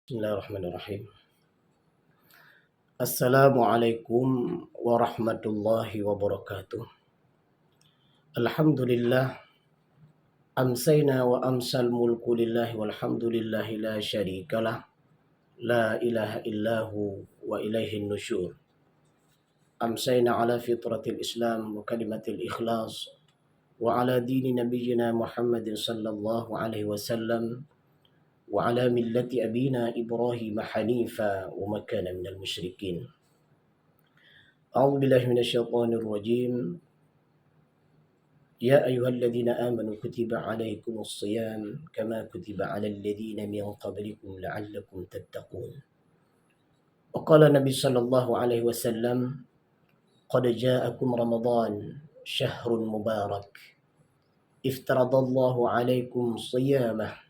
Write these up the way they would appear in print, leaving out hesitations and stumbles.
Bismillahirrahmanirrahim. Assalamualaikum warahmatullahi wabarakatuh. Alhamdulillah amsayna wa amsal mulku lillahi walhamdulillahi la syarikalah la ilaha illahu wa ilaihin nusyur. Amsayna ala fitratil islam wa kalimatil ikhlas wa ala dini nabiyyina Muhammadin sallallahu alaihi wasallam wa ala millati abina Ibrahim hanifa wa ma kana minal musyrikin. A'udzu billahi minasyaitonir rajim. Ya ayyuhalladzina amanu kutiba 'alaikumus shiyam kama kutiba 'alal ladzina min qablikum la'allakum tattaqun. Wa qala Nabi sallallahu alaihi wasallam, qad ja'akum Ramadan syahrun mubarak. Iftaradallahu 'alaikum shiyamah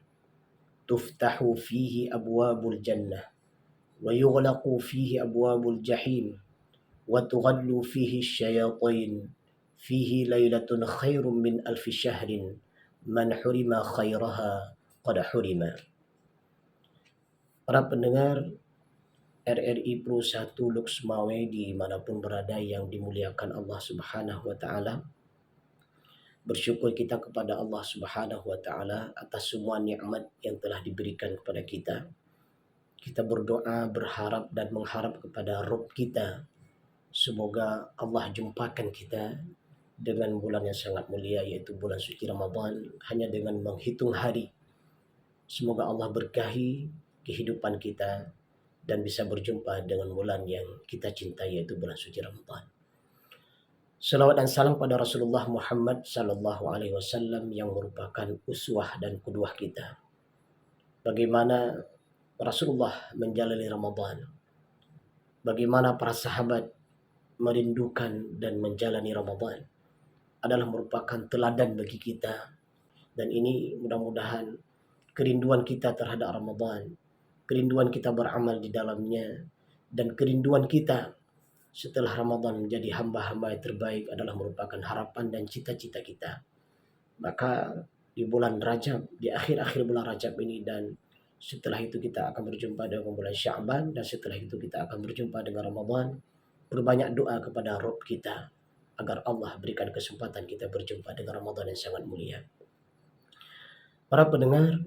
tuftahu fihi abwabul jannah wa yughlaqu fihi abwabul jahim wa tughallu fihi syayatin fihi lailatun khairum min alfi syahrin man hurima khairaha qad hurima. Para pendengar RRI Pro 1 Lux Mawe dimanapun berada yang dimuliakan Allah Subhanahu wa Ta'ala, bersyukur kita kepada Allah Subhanahu wa Ta'ala atas semua nikmat yang telah diberikan kepada kita. Kita berdoa, berharap dan mengharap kepada Rabb kita, semoga Allah jumpakan kita dengan bulan yang sangat mulia, yaitu bulan suci Ramadan, hanya dengan menghitung hari. Semoga Allah berkahi kehidupan kita dan bisa berjumpa dengan bulan yang kita cintai, yaitu bulan suci Ramadan. Salawat dan salam pada Rasulullah Muhammad sallallahu alaihi wasallam yang merupakan uswah dan qudwah kita. Bagaimana Rasulullah menjalani Ramadan, bagaimana para sahabat merindukan dan menjalani Ramadan, adalah merupakan teladan bagi kita. Dan ini mudah-mudahan kerinduan kita terhadap Ramadan, kerinduan kita beramal di dalamnya, dan kerinduan kita setelah Ramadan menjadi hamba-hamba yang terbaik adalah merupakan harapan dan cita-cita kita. Maka di bulan Rajab, di akhir-akhir bulan Rajab ini, dan setelah itu kita akan berjumpa dengan bulan Sya'ban, dan setelah itu kita akan berjumpa dengan Ramadan, berbanyak doa kepada Rabb kita agar Allah berikan kesempatan kita berjumpa dengan Ramadan yang sangat mulia. Para pendengar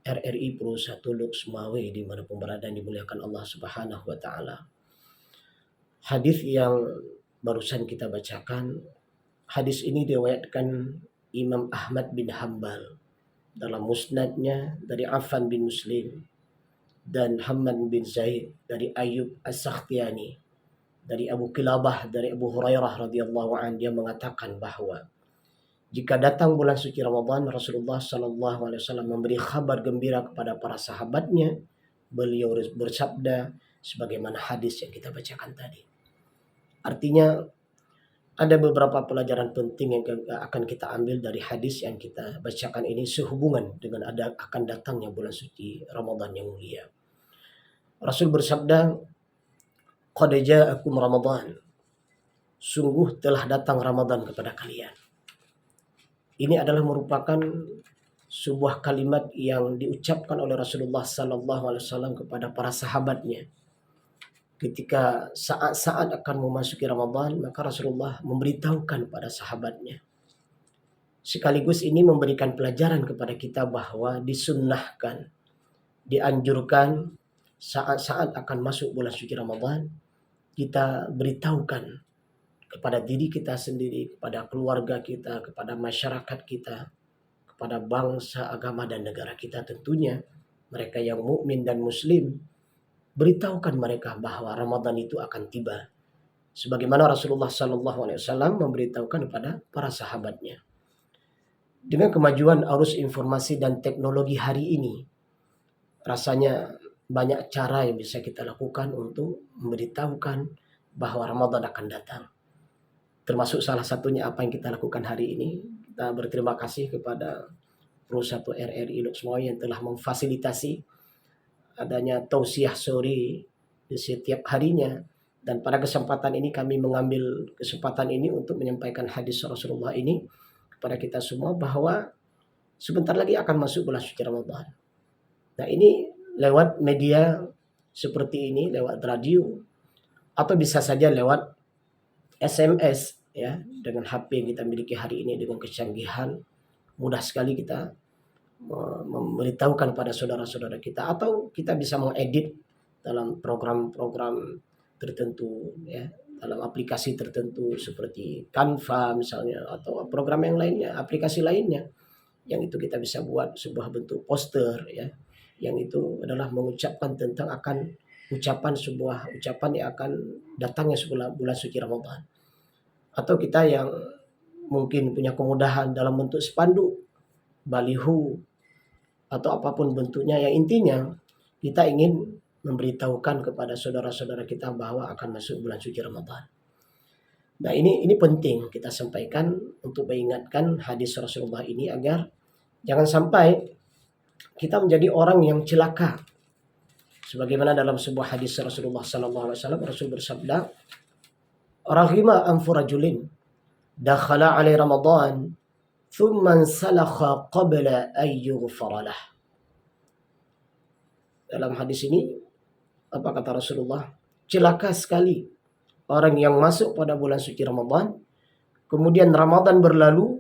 RRI Pro 1 Lux Mawe dimanapun berada dimuliakan Allah Subhanahu wa Ta'ala. Hadis yang barusan kita bacakan, hadis ini diriwayatkan Imam Ahmad bin Hanbal dalam musnadnya dari Affan bin Muslim dan Hammad bin Zaid dari Ayyub As-Sakhtiyani dari Abu Kilabah dari Abu Hurairah radhiyallahu anhu. Dia mengatakan bahwa jika datang bulan suci Ramadan, Rasulullah sallallahu alaihi wasallam memberi kabar gembira kepada para sahabatnya. Beliau bersabda sebagaimana hadis yang kita bacakan tadi. Artinya ada beberapa pelajaran penting yang akan kita ambil dari hadis yang kita bacakan ini sehubungan dengan akan datangnya bulan suci Ramadan yang mulia. Rasul bersabda, qad ja'akum Ramadan, sungguh telah datang Ramadan kepada kalian. Ini adalah merupakan sebuah kalimat yang diucapkan oleh Rasulullah sallallahu alaihi wasallam kepada para sahabatnya. Ketika saat-saat akan memasuki Ramadan, maka Rasulullah memberitahukan pada sahabatnya. Sekaligus ini memberikan pelajaran kepada kita bahwa disunnahkan, dianjurkan saat-saat akan masuk bulan suci Ramadan, kita beritahukan kepada diri kita sendiri, kepada keluarga kita, kepada masyarakat kita, kepada bangsa, agama dan negara kita tentunya, mereka yang mukmin dan muslim, beritahukan mereka bahwa Ramadan itu akan tiba. Sebagaimana Rasulullah sallallahu alaihi wasallam memberitahukan kepada para sahabatnya. Dengan kemajuan arus informasi dan teknologi hari ini, rasanya banyak cara yang bisa kita lakukan untuk memberitahukan bahwa Ramadan akan datang. Termasuk salah satunya apa yang kita lakukan hari ini. Kita berterima kasih kepada Pro 1 RRI Lux Mawe yang telah memfasilitasi adanya tausiah sore di setiap harinya. Dan pada kesempatan ini kami mengambil kesempatan ini untuk menyampaikan hadis Rasulullah ini kepada kita semua bahwa sebentar lagi akan masuk bulan suci Ramadan. Nah, ini lewat media seperti ini, lewat radio, atau bisa saja lewat SMS ya, dengan HP yang kita miliki hari ini dengan kecanggihan mudah sekali kita memberitahukan pada saudara-saudara kita, atau kita bisa mengedit dalam program-program tertentu ya, dalam aplikasi tertentu seperti Canva misalnya, atau program yang lainnya, aplikasi lainnya, yang itu kita bisa buat sebuah bentuk poster ya, yang itu adalah mengucapkan tentang akan sebuah ucapan yang akan datangnya bulan suci Ramadan. Atau kita yang mungkin punya kemudahan dalam bentuk spanduk, baliho, atau apapun bentuknya, yang intinya kita ingin memberitahukan kepada saudara-saudara kita bahwa akan masuk bulan suci Ramadan. Nah, ini penting kita sampaikan untuk mengingatkan hadis Rasulullah ini agar jangan sampai kita menjadi orang yang celaka. Sebagaimana dalam sebuah hadis Rasulullah sallallahu alaihi wasallam, Rasul bersabda, "Raghima anfu rajulin dakhala alaihi Ramadan thumma salakha qabla an yughfara lah." Dalam hadis ini apa kata Rasulullah? Celaka sekali orang yang masuk pada bulan suci Ramadan, kemudian Ramadan berlalu,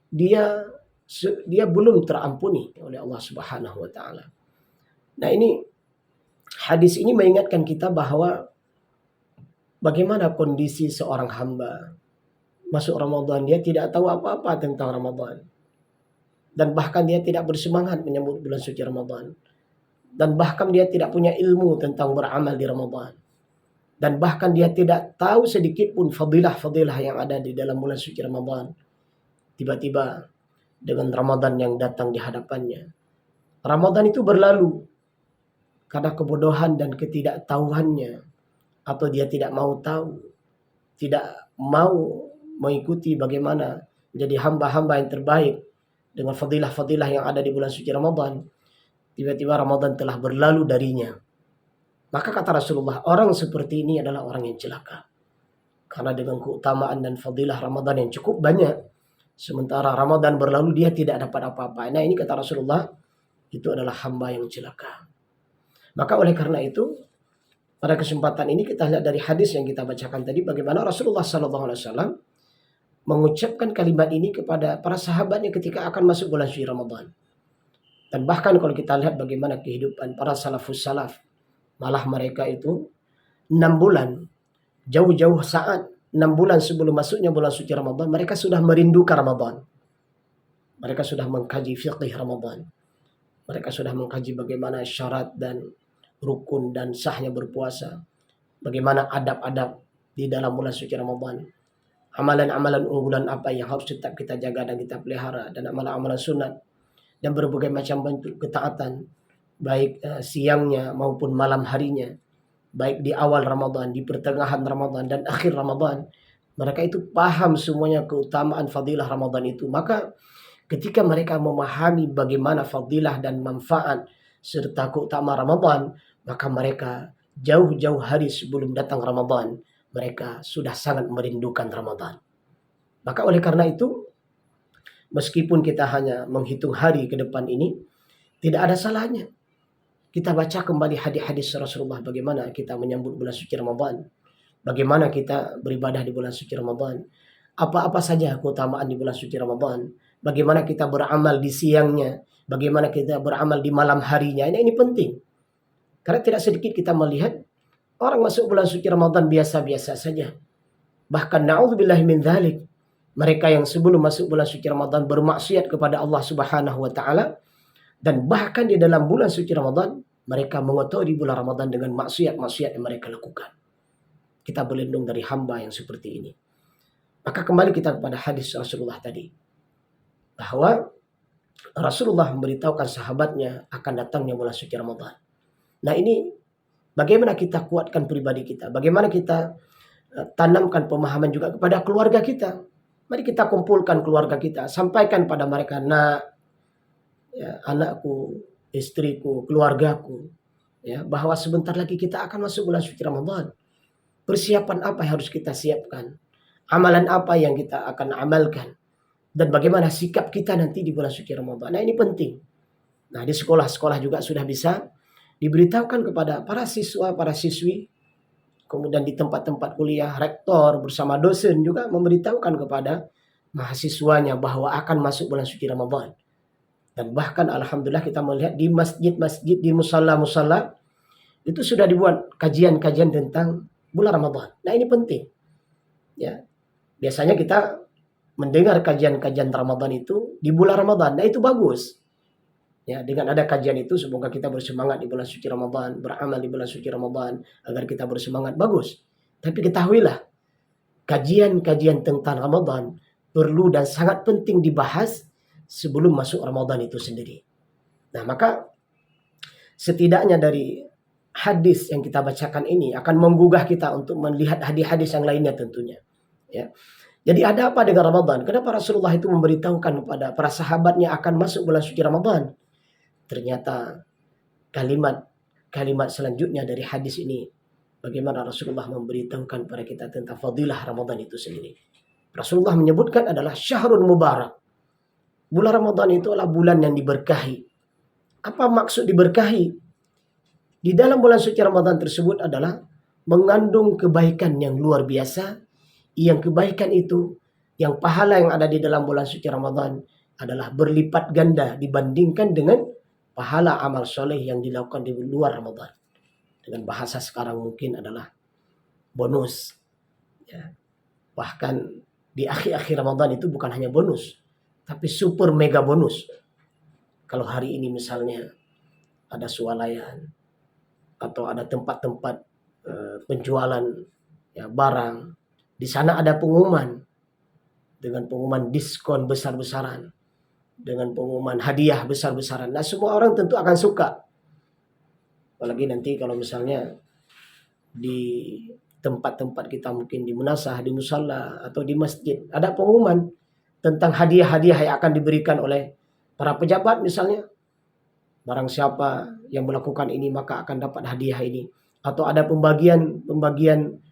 dia belum terampuni oleh Allah Subhanahu wa taala. Nah, ini hadis ini mengingatkan kita bahwa bagaimana kondisi seorang hamba masuk Ramadan, dia tidak tahu apa-apa tentang Ramadan. Dan bahkan dia tidak bersemangat menyambut bulan suci Ramadan. Dan bahkan dia tidak punya ilmu tentang beramal di Ramadan. Dan bahkan dia tidak tahu sedikit pun fadilah-fadilah yang ada di dalam bulan suci Ramadan. Tiba-tiba dengan Ramadan yang datang di hadapannya, Ramadan itu berlalu karena kebodohan dan ketidaktahuannya, atau dia tidak mau tahu, tidak mau mengikuti bagaimana menjadi hamba-hamba yang terbaik dengan fadilah-fadilah yang ada di bulan suci Ramadan. Tiba-tiba Ramadan telah berlalu darinya. Maka kata Rasulullah, orang seperti ini adalah orang yang celaka. Karena dengan keutamaan dan fadilah Ramadan yang cukup banyak, sementara Ramadan berlalu dia tidak dapat apa-apa. Nah, ini kata Rasulullah, itu adalah hamba yang celaka. Maka oleh karena itu, pada kesempatan ini kita lihat dari hadis yang kita bacakan tadi, bagaimana Rasulullah SAW mengucapkan kalimat ini kepada para sahabatnya ketika akan masuk bulan suci Ramadan. Dan bahkan kalau kita lihat bagaimana kehidupan para salafus salaf, malah mereka itu 6 bulan, jauh-jauh saat 6 bulan sebelum masuknya bulan suci Ramadan, mereka sudah merindukan Ramadan. Mereka sudah mengkaji fiqh Ramadan. Mereka sudah mengkaji bagaimana syarat dan rukun dan sahnya berpuasa. Bagaimana adab-adab di dalam bulan suci Ramadan. Amalan-amalan unggulan apa yang harus tetap kita jaga dan kita pelihara. Dan amalan-amalan sunat. Dan berbagai macam bentuk ketaatan, baik siangnya maupun malam harinya, baik di awal Ramadan, di pertengahan Ramadan, dan akhir Ramadan. Mereka itu paham semuanya keutamaan fadilah Ramadan itu. Maka ketika mereka memahami bagaimana fadilah dan manfaat serta keutamaan Ramadan, maka mereka jauh-jauh hari sebelum datang Ramadan, mereka sudah sangat merindukan Ramadan. Maka oleh karena itu, meskipun kita hanya menghitung hari ke depan ini, tidak ada salahnya kita baca kembali hadis-hadis Rasulullah bagaimana kita menyambut bulan suci Ramadan, bagaimana kita beribadah di bulan suci Ramadan, apa-apa saja keutamaan di bulan suci Ramadan, bagaimana kita beramal di siangnya, bagaimana kita beramal di malam harinya. Ini penting. Karena tidak sedikit kita melihat orang masuk bulan suci Ramadan biasa-biasa saja. Bahkan na'udzubillahi min dzalik, mereka yang sebelum masuk bulan suci Ramadan bermaksiat kepada Allah Subhanahu wa taala, dan bahkan di dalam bulan suci Ramadan mereka mengotori bulan Ramadan dengan maksiat-maksiat yang mereka lakukan. Kita berlindung dari hamba yang seperti ini. Maka kembali kita kepada hadis Rasulullah tadi, bahwa Rasulullah memberitahukan sahabatnya akan datangnya bulan suci Ramadan. Nah, ini bagaimana kita kuatkan pribadi kita, bagaimana kita tanamkan pemahaman juga kepada keluarga kita. Mari kita kumpulkan keluarga kita, sampaikan pada mereka, nak, ya, anakku, istriku, keluargaku, ya, bahwa sebentar lagi kita akan masuk bulan suci Ramadan. Persiapan apa yang harus kita siapkan? Amalan apa yang kita akan amalkan? Dan bagaimana sikap kita nanti di bulan suci Ramadan? Nah, ini penting. Nah, di sekolah-sekolah juga sudah bisa diberitahukan kepada para siswa, para siswi, kemudian di tempat-tempat kuliah, rektor bersama dosen juga memberitahukan kepada mahasiswanya bahwa akan masuk bulan suci Ramadan. Dan bahkan alhamdulillah kita melihat di masjid-masjid, di musalla-musalla, itu sudah dibuat kajian-kajian tentang bulan Ramadan. Nah ini penting. Ya, biasanya kita mendengar kajian-kajian Ramadan itu di bulan Ramadan. Nah itu bagus. Ya, dengan ada kajian itu semoga kita bersemangat di bulan suci Ramadan, beramal di bulan suci Ramadan agar kita bersemangat, bagus. Tapi ketahuilah, kajian-kajian tentang Ramadan perlu dan sangat penting dibahas sebelum masuk Ramadan itu sendiri. Nah, maka setidaknya dari hadis yang kita bacakan ini akan menggugah kita untuk melihat hadis-hadis yang lainnya tentunya. Ya. Jadi ada apa dengan Ramadan? Kenapa Rasulullah itu memberitahukan kepada para sahabatnya akan masuk bulan suci Ramadan? Ternyata kalimat selanjutnya dari hadis ini, bagaimana Rasulullah memberitahukan kepada kita tentang fadilah Ramadan itu sendiri. Rasulullah menyebutkan adalah syahrul mubarak. Bulan Ramadan itu adalah bulan yang diberkahi. Apa maksud diberkahi? Di dalam bulan suci Ramadan tersebut adalah mengandung kebaikan yang luar biasa. Yang kebaikan itu, yang pahala yang ada di dalam bulan suci Ramadan adalah berlipat ganda dibandingkan dengan pahala amal soleh yang dilakukan di luar Ramadan. Dengan bahasa sekarang mungkin adalah bonus. Ya. Bahkan di akhir-akhir Ramadan itu bukan hanya bonus, tapi super mega bonus. Kalau hari ini misalnya ada swalayan atau ada tempat-tempat penjualan ya, barang, di sana ada pengumuman dengan pengumuman diskon besar-besaran, dengan pengumuman hadiah besar-besaran. Nah, semua orang tentu akan suka. Apalagi nanti kalau misalnya di tempat-tempat kita mungkin di munasah, di musalla atau di masjid ada pengumuman tentang hadiah-hadiah yang akan diberikan oleh para pejabat misalnya. Barang siapa yang melakukan ini maka akan dapat hadiah ini. Atau ada pembagian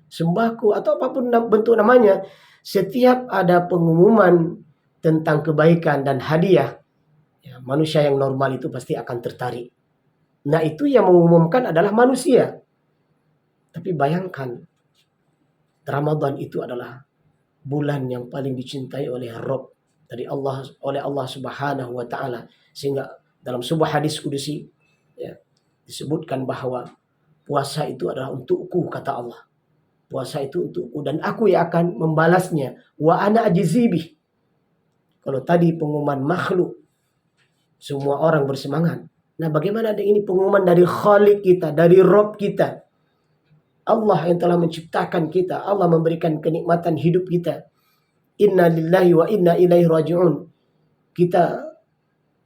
sembako atau apapun bentuk namanya. Setiap ada pengumuman tentang kebaikan dan hadiah, ya, manusia yang normal itu pasti akan tertarik. Nah itu yang mengumumkan adalah manusia. Tapi bayangkan, Ramadan itu adalah bulan yang paling dicintai oleh Rabb dari Allah, oleh Allah Subhanahu wa taala. Sehingga dalam sebuah hadis kudusi ya, disebutkan bahwa puasa itu adalah untukku, kata Allah. Puasa itu untukku dan aku yang akan membalasnya. Wa ana ajzibih. Kalau tadi pengumuman makhluk, semua orang bersemangat. Nah bagaimana ada ini pengumuman dari Khalik kita, dari Rabb kita. Allah yang telah menciptakan kita. Allah memberikan kenikmatan hidup kita. Inna lillahi wa inna ilaihi raji'un. Kita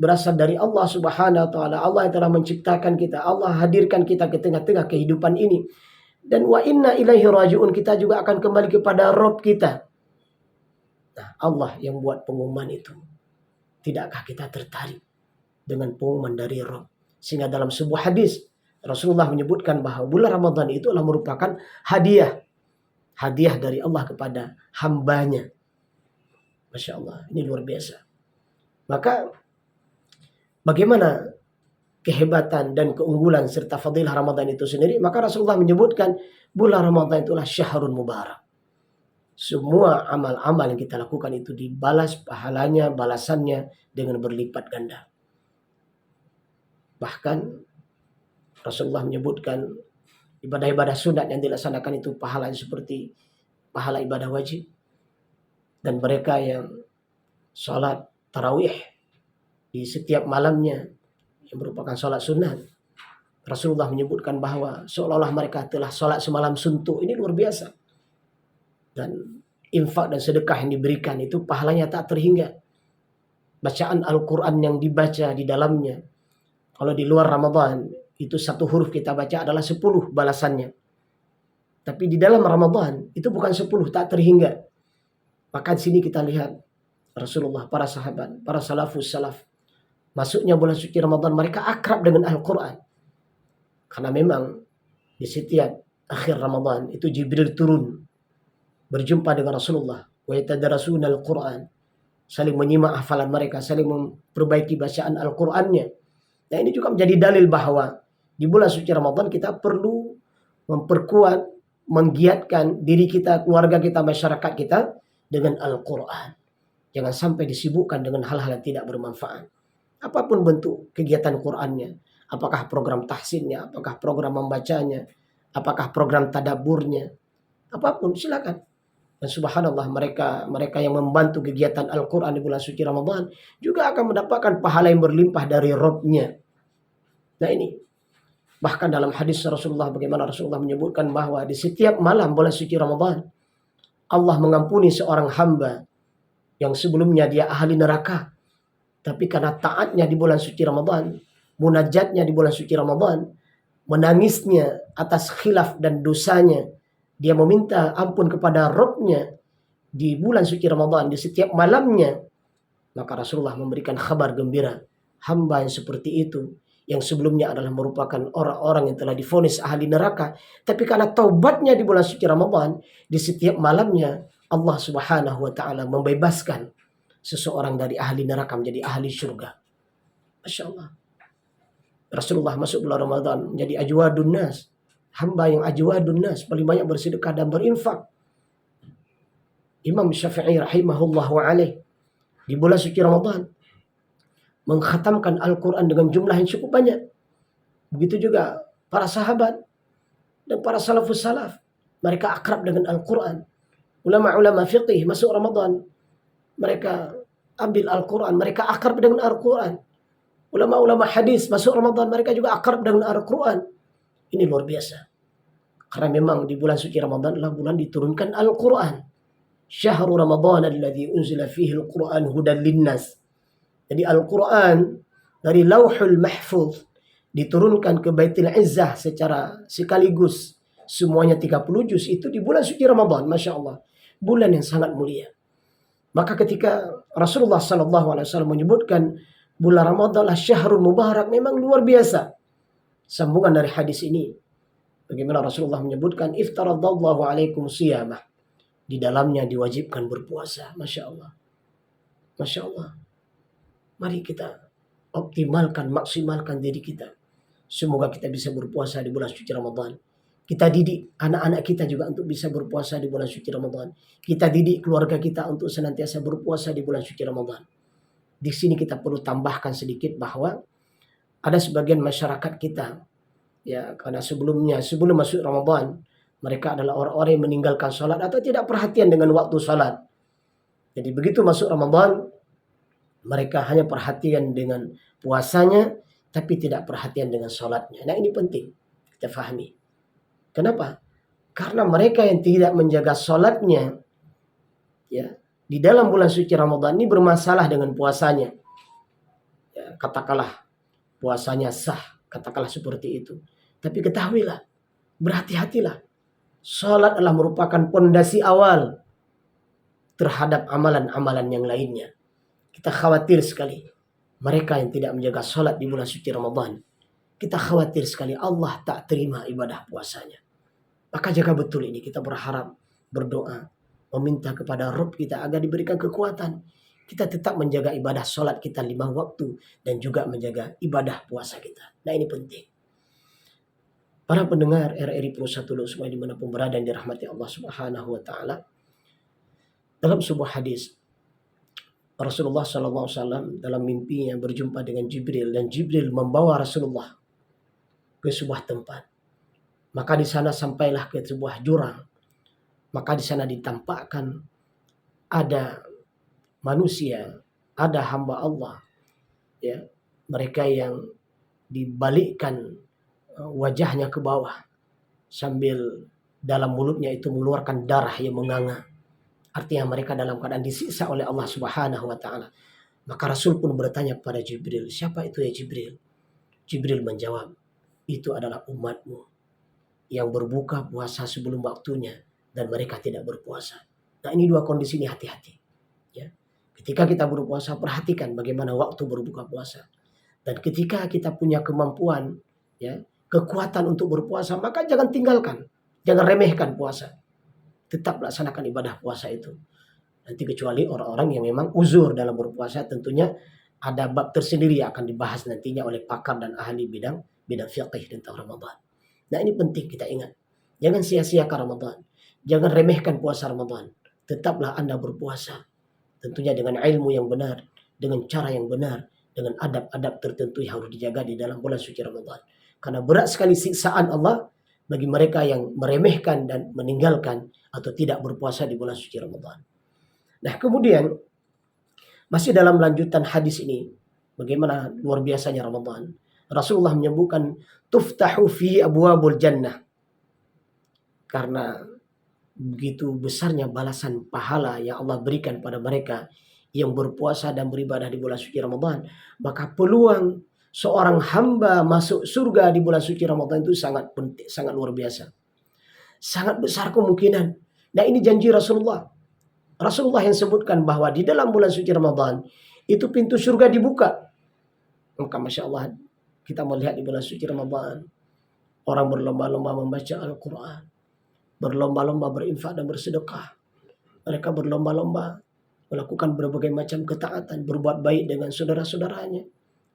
berasal dari Allah Subhanahu wa taala. Allah yang telah menciptakan kita. Allah hadirkan kita ke tengah-tengah kehidupan ini. Dan wa inna ilaihi raji'un, kita juga akan kembali kepada Rabb kita. Nah, Allah yang buat pengumuman itu. Tidakkah kita tertarik dengan pengumuman dari Rabb? Sehingga dalam sebuah hadis Rasulullah menyebutkan bahwa bulan Ramadan itu adalah merupakan hadiah. Hadiah dari Allah kepada hambanya. Masya Allah, ini luar biasa. Maka bagaimana kehebatan dan keunggulan serta fadilah Ramadan itu sendiri? Maka Rasulullah menyebutkan bulan Ramadan itulah syahrul mubarak. Semua amal-amal yang kita lakukan itu dibalas pahalanya, balasannya dengan berlipat ganda. Bahkan Rasulullah menyebutkan ibadah-ibadah sunat yang dilaksanakan itu pahalanya seperti pahala ibadah wajib. Dan mereka yang sholat tarawih di setiap malamnya yang merupakan sholat sunat, Rasulullah menyebutkan bahwa seolah-olah mereka telah sholat semalam suntuk. Ini luar biasa. Dan infak dan sedekah yang diberikan itu pahalanya tak terhingga. Bacaan Al-Quran yang dibaca di dalamnya, kalau di luar Ramadan itu satu huruf kita baca adalah 10 balasannya. Tapi di dalam Ramadan itu bukan 10, tak terhingga. Maka di sini kita lihat Rasulullah, para sahabat, para salafus salaf, masuknya bulan suci Ramadan mereka akrab dengan Al-Quran. Karena memang di setiap akhir Ramadan itu Jibril turun berjumpa dengan Rasulullah. Wa yatadarasuna Al-Quran. Saling menyimak hafalan mereka, saling memperbaiki bacaan Al-Qurannya. Nah ini juga menjadi dalil bahwa Di bulan suci Ramadan kita perlu memperkuat, menggiatkan diri kita, keluarga kita, masyarakat kita dengan Al-Quran. Jangan sampai disibukkan dengan hal-hal yang tidak bermanfaat. Apapun bentuk kegiatan Qur'annya, apakah program tahsinnya, apakah program membacanya, apakah program tadaburnya, apapun silakan. Dan subhanallah mereka yang membantu kegiatan Al-Quran di bulan suci Ramadan juga akan mendapatkan pahala yang berlimpah dari Rabb-nya. Nah ini, bahkan dalam hadis Rasulullah, bagaimana Rasulullah menyebutkan bahwa di setiap malam bulan suci Ramadan, Allah mengampuni seorang hamba yang sebelumnya dia ahli neraka. Tapi karena taatnya di bulan suci Ramadan, munajatnya di bulan suci Ramadan, menangisnya atas khilaf dan dosanya, dia meminta ampun kepada Rabb-nya di bulan suci Ramadan, di setiap malamnya, maka Rasulullah memberikan kabar gembira. Hamba yang seperti itu, yang sebelumnya adalah merupakan orang-orang yang telah divonis ahli neraka, tapi karena taubatnya di bulan suci Ramadan, di setiap malamnya Allah Subhanahu wa taala membebaskan seseorang dari ahli neraka menjadi ahli surga. Masya Allah. Rasulullah masuk bulan Ramadan menjadi ajwadun nas. Hamba yang ajwadun nas, paling banyak bersedekah dan berinfak. Imam Syafi'i rahimahullahu alaih di bulan suci Ramadan mengkhatamkan Al-Quran dengan jumlah yang cukup banyak. Begitu juga para sahabat dan para salafus salaf. Mereka akrab dengan Al-Quran. Ulama-ulama fiqih masuk Ramadan, mereka ambil Al-Quran, mereka akrab dengan Al-Quran. Ulama-ulama hadis masuk Ramadan, mereka juga akrab dengan Al-Quran. Ini luar biasa. Karena memang di bulan suci Ramadan adalah bulan diturunkan Al-Quran. Syahrul Ramadan alladzi unzila fihi Al-Quran hudan linnas. Jadi Al-Quran dari Lauhul Mahfuz diturunkan ke Baitul Izzah secara sekaligus. Semuanya 30 juz itu di bulan suci Ramadan. Masya Allah. Bulan yang sangat mulia. Maka ketika Rasulullah SAW menyebutkan bulan Ramadan adalah syahrul mubarak, memang luar biasa. Sambungan dari hadis ini, bagaimana Rasulullah menyebutkan, iftaradallahu alaikum siyamah. Di dalamnya diwajibkan berpuasa. Masya Allah. Masya Allah. Mari kita optimalkan, maksimalkan diri kita. Semoga kita bisa berpuasa di bulan suci Ramadan. Kita didik anak-anak kita juga untuk bisa berpuasa di bulan suci Ramadan. Kita didik keluarga kita untuk senantiasa berpuasa di bulan suci Ramadan. Di sini kita perlu tambahkan sedikit bahwa ada sebagian masyarakat kita, ya, karena sebelum masuk Ramadan, mereka adalah orang-orang yang meninggalkan sholat atau tidak perhatian dengan waktu sholat. Jadi begitu masuk Ramadan, mereka hanya perhatian dengan puasanya, tapi tidak perhatian dengan sholatnya. Nah ini penting kita fahami. Kenapa? Karena mereka yang tidak menjaga sholatnya, ya, di dalam bulan suci Ramadan ini bermasalah dengan puasanya. Ya, katakanlah puasanya sah, katakanlah seperti itu. Tapi ketahuilah, berhati-hatilah. Sholat adalah merupakan pondasi awal terhadap amalan-amalan yang lainnya. Kita khawatir sekali mereka yang tidak menjaga sholat di bulan suci Ramadan. Kita khawatir sekali Allah tak terima ibadah puasanya. Maka jaga betul ini, kita berharap, berdoa, meminta kepada Rabb kita agar diberikan kekuatan. Kita tetap menjaga ibadah sholat kita 5 waktu dan juga menjaga ibadah puasa kita. Nah ini penting. Para pendengar RRI Pro 1 semua dimanapun berada yang dirahmati Allah Subhanahu wa taala. Dalam sebuah hadis Rasulullah SAW dalam mimpinya berjumpa dengan Jibril, dan Jibril membawa Rasulullah ke sebuah tempat. Maka di sana sampailah ke sebuah jurang. Maka di sana ditampakkan ada manusia, ada hamba Allah, ya, mereka yang dibalikkan wajahnya ke bawah sambil dalam mulutnya itu mengeluarkan darah yang menganga. Artinya mereka dalam keadaan disiksa oleh Allah Subhanahu wa taala. Maka Rasul pun bertanya kepada Jibril, "Siapa itu ya Jibril?" Jibril menjawab, "Itu adalah umatmu yang berbuka puasa sebelum waktunya dan mereka tidak berpuasa." Nah, ini dua kondisi ini hati-hati. Ya. Ketika kita berpuasa, perhatikan bagaimana waktu berbuka puasa. Dan ketika kita punya kemampuan, ya, kekuatan untuk berpuasa, maka jangan tinggalkan, jangan remehkan puasa. Tetap laksanakan ibadah puasa itu. Nanti kecuali orang-orang yang memang uzur dalam berpuasa, tentunya ada bab tersendiri yang akan dibahas nantinya oleh pakar dan ahli bidang bidang fiqih tentang Ramadan. Nah ini penting kita ingat. Jangan sia-siakan Ramadan. Jangan remehkan puasa Ramadan. Tetaplah Anda berpuasa. Tentunya dengan ilmu yang benar, dengan cara yang benar, dengan adab-adab tertentu yang harus dijaga di dalam bulan suci Ramadan. Karena berat sekali siksaan Allah bagi mereka yang meremehkan dan meninggalkan atau tidak berpuasa di bulan suci Ramadan. Nah kemudian masih dalam lanjutan hadis ini, bagaimana luar biasanya Ramadan. Rasulullah menyebutkan tuftahu fi abwabul jannah. Karena begitu besarnya balasan pahala yang Allah berikan pada mereka yang berpuasa dan beribadah di bulan suci Ramadan, maka peluang seorang hamba masuk surga di bulan suci Ramadan itu sangat penting, sangat luar biasa. Sangat besar kemungkinan. Nah ini janji Rasulullah. Rasulullah yang sebutkan bahwa di dalam bulan suci Ramadan itu pintu surga dibuka. Maka Masya Allah kita melihat di bulan suci Ramadan orang berlomba-lomba membaca Al-Quran, berlomba-lomba berinfak dan bersedekah. Mereka berlomba-lomba melakukan berbagai macam ketaatan, berbuat baik dengan saudara-saudaranya,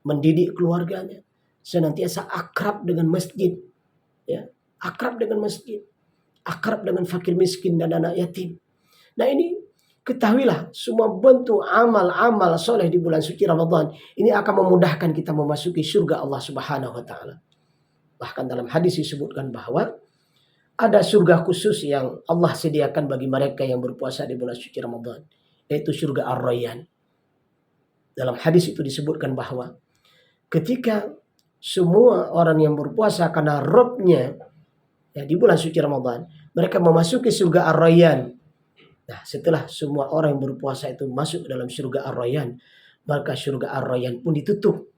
mendidik keluarganya, senantiasa akrab dengan masjid, ya, akrab dengan masjid, akrab dengan fakir miskin dan anak yatim. Nah ini ketahuilah semua bentuk amal-amal soleh di bulan suci Ramadan ini akan memudahkan kita memasuki surga Allah Subhanahu wa taala. Bahkan dalam hadis disebutkan bahwa ada surga khusus yang Allah sediakan bagi mereka yang berpuasa di bulan suci Ramadan, yaitu surga Ar-Rayyan. Dalam hadis itu disebutkan bahwa ketika semua orang yang berpuasa karena Rabbnya ya, di bulan suci Ramadan, mereka memasuki surga Ar-Rayyan. Nah, setelah semua orang yang berpuasa itu masuk ke dalam surga Ar-Rayyan, maka surga Ar-Rayyan pun ditutup.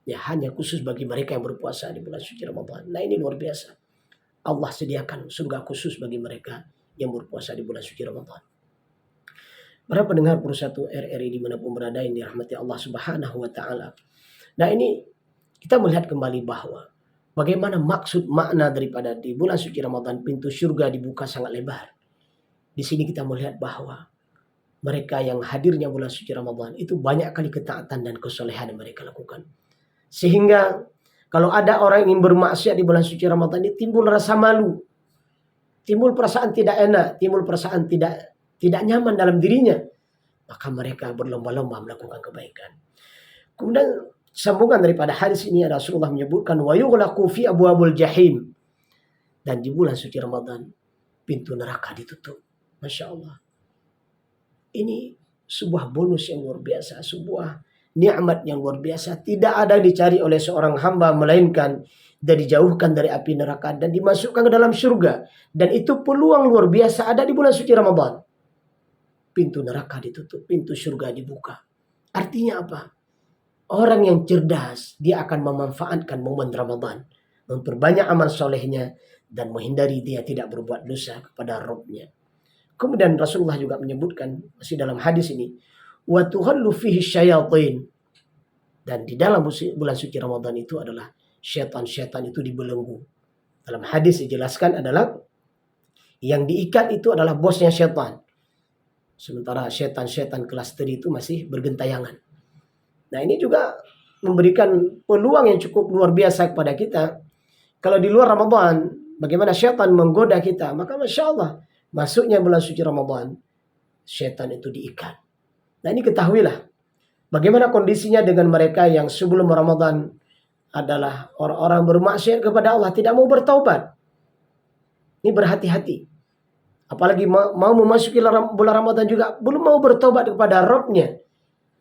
Ya, hanya khusus bagi mereka yang berpuasa di bulan suci Ramadan. Nah, ini luar biasa. Allah sediakan surga khusus bagi mereka yang berpuasa di bulan suci Ramadan. Para pendengar Perusahaan RRI dimanapun berada yang dirahmati Allah Subhanahu wa taala. Nah, ini kita melihat kembali bahwa bagaimana maksud makna daripada di bulan suci Ramadan pintu surga dibuka sangat lebar. Di sini kita melihat bahwa mereka yang hadirnya bulan suci Ramadan itu banyak kali ketaatan dan kesolehan yang mereka lakukan. Sehingga kalau ada orang yang ingin bermaksiat di bulan suci Ramadan ini timbul rasa malu. Timbul perasaan tidak enak, timbul perasaan tidak nyaman dalam dirinya. Maka mereka berlomba-lomba melakukan kebaikan. Kemudian sambungan daripada hadis ini Rasulullah menyebutkan wa yughlaqu fi abwabul jahim. Dan di bulan suci Ramadan pintu neraka ditutup. Masya Allah. Ini sebuah bonus yang luar biasa, sebuah nikmat yang luar biasa. Tidak ada yang dicari oleh seorang hamba melainkan dan dijauhkan dari api neraka dan dimasukkan ke dalam surga. Dan itu peluang luar biasa ada di bulan suci Ramadan. Pintu neraka ditutup, pintu surga dibuka. Artinya apa? Orang yang cerdas, dia akan memanfaatkan momen Ramadan, memperbanyak amal solehnya dan menghindari dia tidak berbuat dosa kepada Rabb-nya. Kemudian Rasulullah juga menyebutkan masih dalam hadis ini, wa tuhallu fihi syayatin. Dan di dalam bulan suci Ramadan itu adalah syaitan-syaitan itu dibelenggu. Dalam hadis dijelaskan adalah yang diikat itu adalah bosnya syaitan. Sementara syaitan-syaitan kelas tadi itu masih bergentayangan. Nah ini juga memberikan peluang yang cukup luar biasa kepada kita. Kalau di luar Ramadan, bagaimana syaitan menggoda kita, maka Masya Allah, masuknya bulan suci Ramadan, syaitan itu diikat. Nah ini ketahuilah, bagaimana kondisinya dengan mereka yang sebelum Ramadan adalah orang-orang bermaksiat kepada Allah, tidak mau bertaubat. Ini berhati-hati. Apalagi mau memasuki bulan Ramadan juga, belum mau bertaubat kepada Rabb-nya.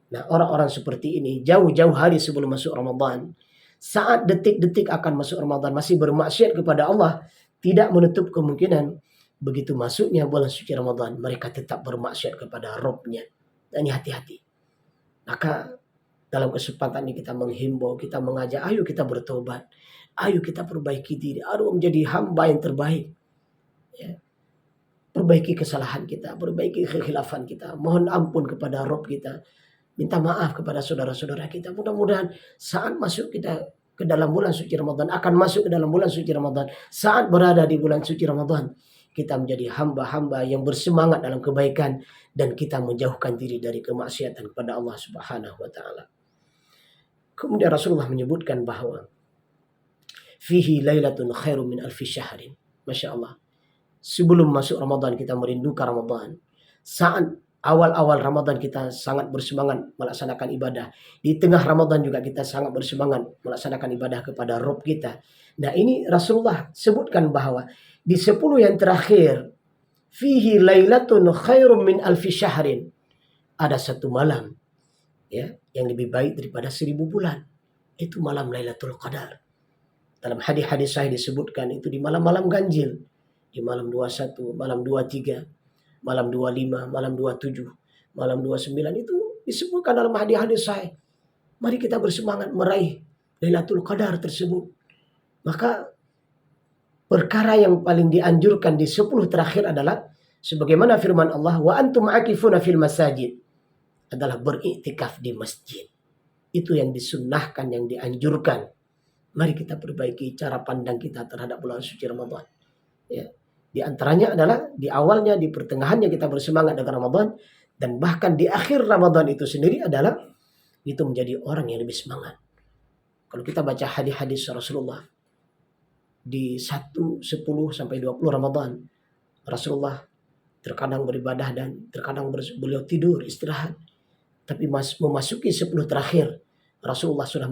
Nah orang-orang seperti ini, jauh-jauh hari sebelum masuk Ramadan, saat detik-detik akan masuk Ramadan, masih bermaksiat kepada Allah, tidak menutup kemungkinan begitu masuknya bulan suci Ramadan, mereka tetap bermaksiat kepada Rabb-nya. Dan ini hati-hati. Maka dalam kesempatan ini kita menghimbau, kita mengajak, ayo kita bertobat. Ayo kita perbaiki diri. Ayo menjadi hamba yang terbaik. Ya. Perbaiki kesalahan kita, perbaiki kekhilafan kita. Mohon ampun kepada Rabb kita. Minta maaf kepada saudara-saudara kita. Mudah-mudahan saat masuk kita ke dalam bulan suci Ramadan, akan masuk ke dalam bulan suci Ramadan, saat berada di bulan suci Ramadan, kita menjadi hamba-hamba yang bersemangat dalam kebaikan dan kita menjauhkan diri dari kemaksiatan kepada Allah Subhanahu wa taala. Kemudian Rasulullah menyebutkan bahwa fihi lailatun khairum min alfi syahrin. Masya Allah. Sebelum masuk Ramadan kita merindukan Ramadan. Saat awal-awal Ramadan kita sangat bersemangat melaksanakan ibadah. Di tengah Ramadan juga kita sangat bersemangat melaksanakan ibadah kepada Rabb kita. Nah ini Rasulullah sebutkan bahwa di 10 yang terakhir, fihi lailatun khairum min alfi syahrin. Ada satu malam ya yang lebih baik daripada 1000 bulan. Itu malam Lailatul Qadar. Dalam hadis-hadis sahih disebutkan itu di malam-malam ganjil. Di malam 21, malam 23, malam 25, malam 27, malam 29 itu disebutkan dalam hadis-hadis sahih. Mari kita bersemangat meraih Lailatul Qadar tersebut. Maka perkara yang paling dianjurkan di 10 terakhir adalah sebagaimana firman Allah, wa antum akifuna fil masajid, adalah beriktikaf di masjid. Itu yang disunnahkan, yang dianjurkan. Mari kita perbaiki cara pandang kita terhadap bulan suci Ramadan. Ya. Di antaranya adalah di awalnya, di pertengahannya kita bersemangat dengan Ramadan, dan bahkan di akhir Ramadan itu sendiri adalah itu menjadi orang yang lebih semangat. Kalau kita baca hadis-hadis Rasulullah di 1, 10 sampai 20 Ramadan, Rasulullah terkadang beribadah dan terkadang beliau tidur istirahat. Tapi memasuki 10 terakhir, Rasulullah sudah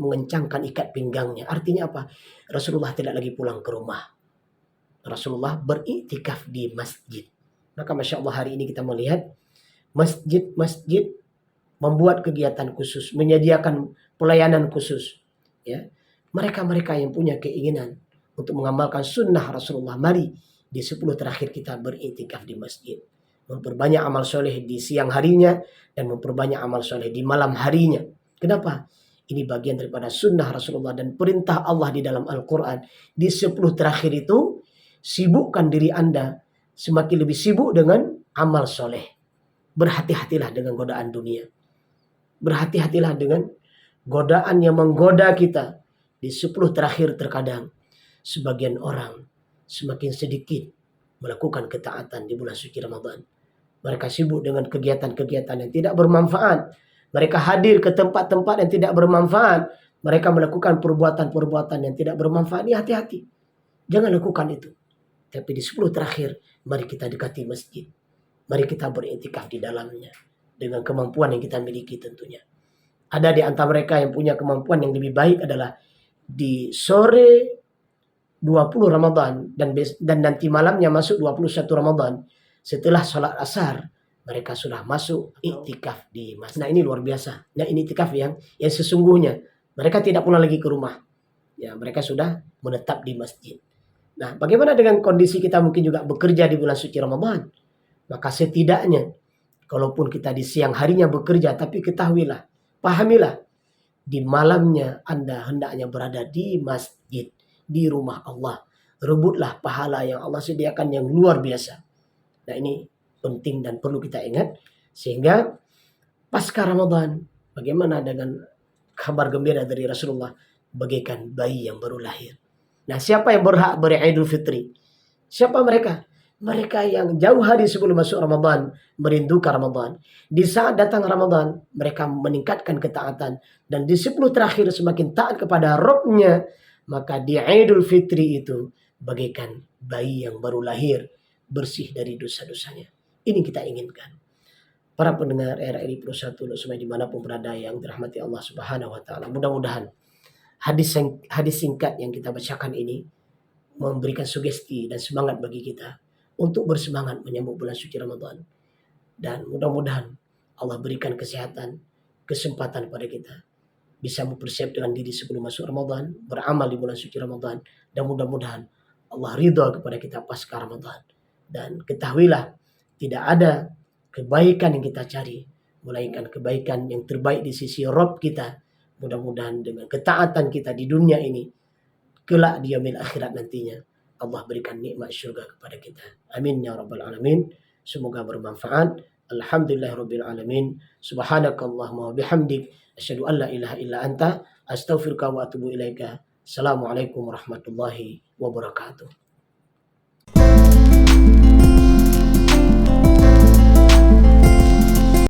mengencangkan ikat pinggangnya. Artinya apa? Rasulullah tidak lagi pulang ke rumah. Rasulullah beriktikaf di masjid. Maka Masya Allah hari ini kita melihat masjid-masjid membuat kegiatan khusus, menyediakan pelayanan khusus. Ya, mereka-mereka yang punya keinginan untuk mengamalkan sunnah Rasulullah, mari di 10 terakhir kita beriktikaf di masjid. Memperbanyak amal soleh di siang harinya dan memperbanyak amal soleh di malam harinya. Kenapa? Ini bagian daripada sunnah Rasulullah dan perintah Allah di dalam Al-Quran. Di 10 terakhir itu, sibukkan diri Anda semakin lebih sibuk dengan amal soleh. Berhati-hatilah dengan godaan dunia. Berhati-hatilah dengan godaan yang menggoda kita. Di 10 terakhir terkadang sebagian orang semakin sedikit melakukan ketaatan di bulan suci Ramadan. Mereka sibuk dengan kegiatan-kegiatan yang tidak bermanfaat. Mereka hadir ke tempat-tempat yang tidak bermanfaat. Mereka melakukan perbuatan-perbuatan yang tidak bermanfaat. Ini hati-hati. Jangan lakukan itu. Tapi di 10 terakhir, mari kita dekati masjid. Mari kita beriktikaf di dalamnya. Dengan kemampuan yang kita miliki tentunya. Ada di antara mereka yang punya kemampuan yang lebih baik adalah di sore 20 Ramadan dan nanti malamnya masuk 21 Ramadan. Setelah sholat asar, mereka sudah masuk iktikaf di masjid. Nah ini luar biasa. Nah ini iktikaf yang sesungguhnya. Mereka tidak pulang lagi ke rumah. Ya, mereka sudah menetap di masjid. Nah bagaimana dengan kondisi kita mungkin juga bekerja di bulan suci Ramadan? Maka setidaknya, kalaupun kita di siang harinya bekerja, tapi ketahuilah, pahamilah, di malamnya Anda hendaknya berada di masjid, di rumah Allah. Rebutlah pahala yang Allah sediakan yang luar biasa. Nah ini penting dan perlu kita ingat. Sehingga pasca Ramadan, bagaimana dengan kabar gembira dari Rasulullah? Bagaikan bayi yang baru lahir. Nah siapa yang berhak beridul fitri? Siapa mereka? Mereka yang jauh hari sebelum masuk Ramadan merindukan Ramadan. Di saat datang Ramadan, mereka meningkatkan ketaatan. Dan di 10 terakhir semakin taat kepada Rabb-nya. Maka di Idul Fitri itu bagaikan bayi yang baru lahir, bersih dari dosa-dosanya. Ini kita inginkan. Para pendengar RRI Pro 1 semua dimanapun berada yang dirahmati Allah Subhanahu Wa Taala. Mudah-mudahan hadis singkat yang kita bacakan ini memberikan sugesti dan semangat bagi kita untuk bersemangat menyambut bulan suci Ramadan. Dan mudah-mudahan Allah berikan kesehatan, kesempatan pada kita bisa mempersiap dengan diri sebelum masuk Ramadan, beramal di bulan suci Ramadan, dan mudah-mudahan Allah ridha kepada kita pasca Ramadan. Dan ketahuilah, tidak ada kebaikan yang kita cari, melainkan kebaikan yang terbaik di sisi Rabb kita. Mudah-mudahan dengan ketaatan kita di dunia ini, kelak di yaumil akhirat nantinya, Allah berikan nikmat syurga kepada kita. Amin ya rabbal alamin. Semoga bermanfaat. Alhamdulillahirabbil alamin. Subhanakallahumma wa bihamdik asyhadu an la ilaha illa anta astaghfiruka wa atubu ilaika. Assalamualaikum warahmatullahi wabarakatuh.